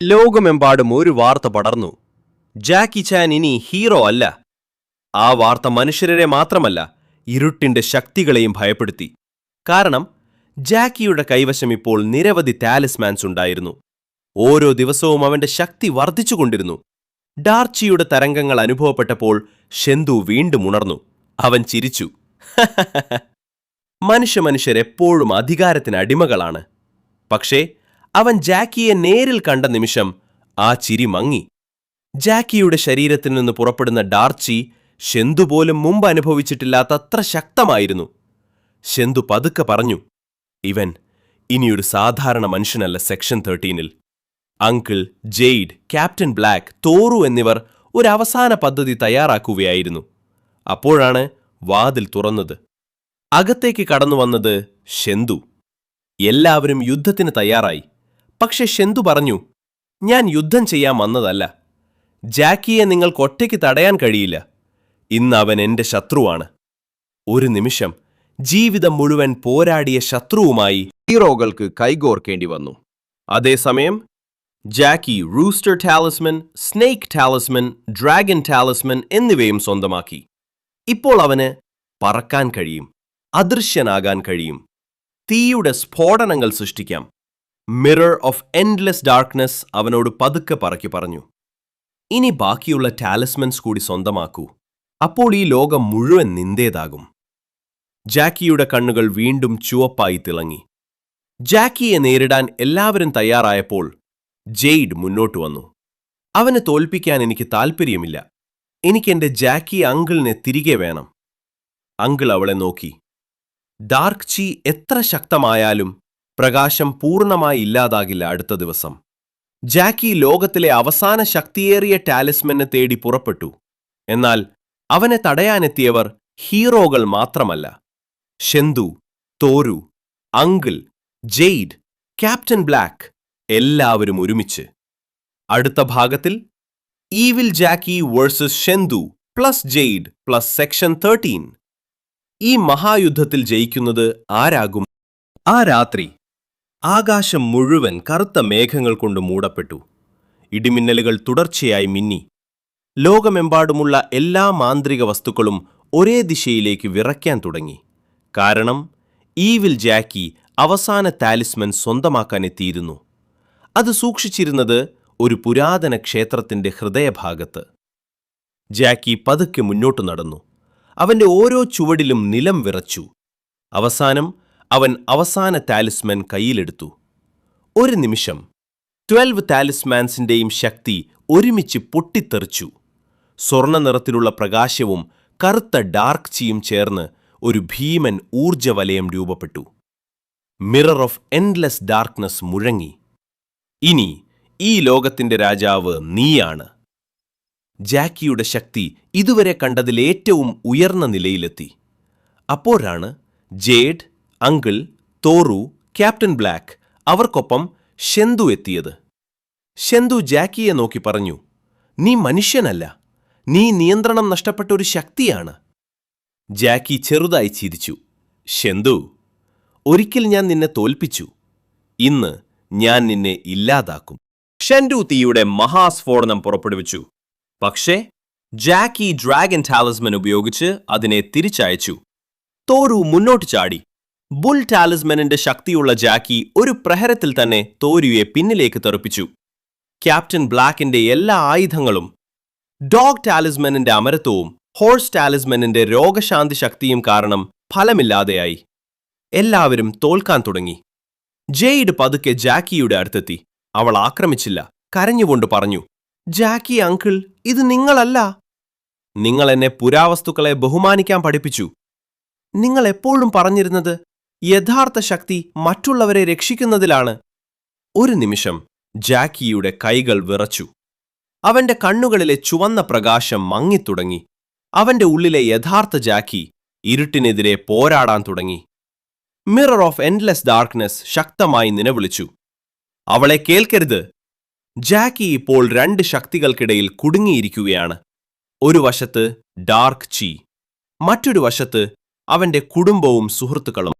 ലോകമെമ്പാടും ഒരു വാർത്ത പടർന്നു. ജാക്കി ചാൻ ഇനി ഹീറോ അല്ല. ആ വാർത്ത മനുഷ്യരെ മാത്രമല്ല, ഇരുട്ടിന്റെ ശക്തികളെയും ഭയപ്പെടുത്തി. കാരണം ജാക്കിയുടെ കൈവശം ഇപ്പോൾ നിരവധി ടാലിസ്മാൻസ് ഉണ്ടായിരുന്നു. ഓരോ ദിവസവും അവന്റെ ശക്തി വർദ്ധിച്ചുകൊണ്ടിരുന്നു. ഡാർച്ചിയുടെ തരംഗങ്ങൾ അനുഭവപ്പെട്ടപ്പോൾ ഷെന്തു വീണ്ടും ഉണർന്നു. അവൻ ചിരിച്ചു. മനുഷ്യരെപ്പോഴും അധികാരത്തിന് അടിമകളാണ്. പക്ഷേ അവൻ ജാക്കിയെ നേരിൽ കണ്ട നിമിഷം ആ ചിരി മങ്ങി. ജാക്കിയുടെ ശരീരത്തിൽ നിന്ന് പുറപ്പെടുന്ന ഡാർച്ചി ഷെന്തു പോലും മുമ്പ് അനുഭവിച്ചിട്ടില്ലാത്തത്ര ശക്തമായിരുന്നു. ഷെന്തു പതുക്കെ പറഞ്ഞു, ഇവൻ ഇനിയൊരു സാധാരണ മനുഷ്യനല്ല. സെക്ഷൻ 13-ൽ uncle, Jade, captain black, Tohru എന്നിവർ ഒരു അവസാന പദ്ധതി തയ്യാറാക്കുകയായിരുന്നു. അപ്പോഴാണ് വാതിൽ തുറന്നത്. അകത്തേക്ക് കടന്നു വന്നത് ഷെന്തു. എല്ലാവരും യുദ്ധത്തിന് തയ്യാറായി. പക്ഷെ ഷെന്തു പറഞ്ഞു, ഞാൻ യുദ്ധം ചെയ്യാൻ വന്നതല്ല. ജാക്കിയെ നിങ്ങൾക്ക് ഒറ്റയ്ക്ക് തടയാൻ കഴിയില്ല. ഇന്ന് അവൻ എന്റെ ശത്രുവാണ്. ഒരു നിമിഷം ജീവിതം മുഴുവൻ പോരാടിയ ശത്രുവുമായി ഹീറോകൾക്ക് കൈകോർക്കേണ്ടി വന്നു. അതേസമയം ജാക്കി റൂസ്റ്റർ ടാലിസ്മൻ, സ്നേക്ക് ടാലിസ്മൻ, ഡ്രാഗൺ ടാലിസ്മൻ എന്നിവയും സ്വന്തമാക്കി. ഇപ്പോൾ അവന് പറക്കാൻ കഴിയും, അദൃശ്യനാകാൻ കഴിയും, തീയുടെ സ്ഫോടനങ്ങൾ സൃഷ്ടിക്കാം. മിറർ ഓഫ് എൻഡ്ലെസ് ഡാർക്ക്നെസ് അവനോട് പതുക്കെ പറക്കി പറഞ്ഞു, ഇനി ബാക്കിയുള്ള ടാലിസ്മൻസ് കൂടി സ്വന്തമാക്കൂ. അപ്പോൾ ഈ ലോകം മുഴുവൻ നിന്റേതാകും. ജാക്കിയുടെ കണ്ണുകൾ വീണ്ടും ചുവപ്പായി തിളങ്ങി. ജാക്കിയെ നേരിടാൻ എല്ലാവരും തയ്യാറായപ്പോൾ ജെയ്ഡ് മുന്നോട്ട് വന്നു. അവനെ തോൽപ്പിക്കാൻ എനിക്ക് താൽപ്പര്യമില്ല. എനിക്കെന്റെ ജാക്കി അങ്കിളിനെ തിരികെ വേണം. അങ്കിൾ അവളെ നോക്കി. ഡാർക്ക് ചി എത്ര ശക്തമായാലും പ്രകാശം പൂർണ്ണമായി ഇല്ലാതാകില്ല. അടുത്ത ദിവസം ജാക്കി ലോകത്തിലെ അവസാന ശക്തിയേറിയ ടാലിസ്മനെ തേടി പുറപ്പെട്ടു. എന്നാൽ അവനെ തടയാനെത്തിയവർ ഹീറോകൾ മാത്രമല്ല. Shendu, Tohru, uncle, Jade, captain black എല്ലാവരും ഒരുമിച്ച്. അടുത്ത ഭാഗത്തിൽ evil Jackie versus Shendu plus Jade plus section 13. ഈ മഹായുദ്ധത്തിൽ ജയിക്കുന്നത് ആരാകും? ആ രാത്രി ആകാശം മുഴുവൻ കറുത്ത മേഘങ്ങൾ കൊണ്ട് മൂടപ്പെട്ടു. ഇടിമിന്നലുകൾ തുടർച്ചയായി മിന്നി. ലോകമെമ്പാടുമുള്ള എല്ലാ മാന്ത്രിക വസ്തുക്കളും ഒരേ ദിശയിലേക്ക് വിറയ്ക്കാൻ തുടങ്ങി. കാരണം ഈവിൽ ജാക്കി അവസാന ടാലിസ്മൻ സ്വന്തമാക്കാനെത്തിയിരുന്നു. അത് സൂക്ഷിച്ചിരുന്നത് ഒരു പുരാതന ക്ഷേത്രത്തിന്റെ ഹൃദയഭാഗത്ത്. ജാക്കി പതുക്കെ മുന്നോട്ടു നടന്നു. അവന്റെ ഓരോ ചുവടിലും നിലം വിറച്ചു. അവസാനം അവൻ അവസാന ടാലിസ്മാൻ കയ്യിലെടുത്തു. ഒരു നിമിഷം 12 ടാലിസ്മാൻസിന്റെയും ശക്തി ഒരുമിച്ച് പൊട്ടിത്തെറിച്ചു. സ്വർണ്ണ നിറത്തിലുള്ള പ്രകാശവും കറുത്ത ഡാർക്ക് ചീയും ചേർന്ന് ഒരു ഭീമൻ ഊർജ്ജവലയം രൂപപ്പെട്ടു. മിറർ ഓഫ് എൻഡ്ലെസ് ഡാർക്ക്നെസ് മുഴങ്ങി. ഇനി ഈ ലോകത്തിന്റെ രാജാവ് നീയാണ്. ജാക്കിയുടെ ശക്തി ഇതുവരെ കണ്ടതിലേറ്റവും ഉയർന്ന നിലയിലെത്തി. അപ്പോഴാണ് ജേഡ്, അങ്കിൾ, തോറു, ക്യാപ്റ്റൻ ബ്ലാക്ക് അവർക്കൊപ്പം ഷെന്തു എത്തിയത്. ഷെന്തു ജാക്കിയെ നോക്കി പറഞ്ഞു, നീ മനുഷ്യനല്ല, നീ നിയന്ത്രണം നഷ്ടപ്പെട്ട ഒരു ശക്തിയാണ്. ജാക്കി ചെറുതായി ചിരിച്ചു. ഷെന്തു, ഒരിക്കൽ ഞാൻ നിന്നെ തോൽപ്പിച്ചു. ഇന്ന് ഞാൻ നിന്നെ ഇല്ലാതാക്കും. ഷെന്തു തീയുടെ മഹാസ്ഫോടനം പുറപ്പെടുവിച്ചു. പക്ഷേ ജാക്കി ഡ്രാഗൺ ടാലിസ്മൻ ഉപയോഗിച്ച് അതിനെ തിരിച്ചയച്ചു. തോരു മുന്നോട്ട് ചാടി. ബുൾ ടാലിസ്മനിന്റെ ശക്തിയുള്ള ജാക്കി ഒരു പ്രഹരത്തിൽ തന്നെ തോരുയെ പിന്നിലേക്ക് തെറിപ്പിച്ചു. ക്യാപ്റ്റൻ ബ്ലാക്കിന്റെ എല്ലാ ആയുധങ്ങളും, ഡോഗ് ടാലിസ്മനിന്റെ അമരത്വവും ഹോഴ്സ് ടാലിസ്മനിന്റെ രോഗശാന്തി ശക്തിയും കാരണം ഫലമില്ലാതെയായി. എല്ലാവരും തോൽക്കാൻ തുടങ്ങി. ജെയ്ഡ് പതുക്കെ ജാക്കിയുടെ അടുത്തെത്തി. അവൾ ആക്രമിച്ചില്ല. കരഞ്ഞുകൊണ്ട് പറഞ്ഞു, ജാക്കി അങ്കിൾ, ഇത് നിങ്ങളല്ല. നിങ്ങൾ എന്നെ പുരാവസ്തുക്കളെ ബഹുമാനിക്കാൻ പഠിപ്പിച്ചു. നിങ്ങൾ എപ്പോഴും പറഞ്ഞിരുന്നത് യഥാർത്ഥ ശക്തി മറ്റുള്ളവരെ രക്ഷിക്കുന്നതിലാണ്. ഒരു നിമിഷം ജാക്കിയുടെ കൈകൾ വിറച്ചു. അവന്റെ കണ്ണുകളിലെ ചുവന്ന പ്രകാശം മങ്ങിത്തുടങ്ങി. അവന്റെ ഉള്ളിലെ യഥാർത്ഥ ജാക്കി ഇരുട്ടിനെതിരെ പോരാടാൻ തുടങ്ങി. മിറർ ഓഫ് എൻഡ്ലെസ് ഡാർക്ക്നെസ് ശക്തമായി നിലവിളിച്ചു, അവളെ കേൾക്കരുത്. ജാക്കി ഇപ്പോൾ 2 ശക്തികൾക്കിടയിൽ കുടുങ്ങിയിരിക്കുകയാണ്. ഒരു വശത്ത് ഡാർക്ക് ചീ, മറ്റൊരു വശത്ത് അവന്റെ കുടുംബവും സുഹൃത്തുക്കളും.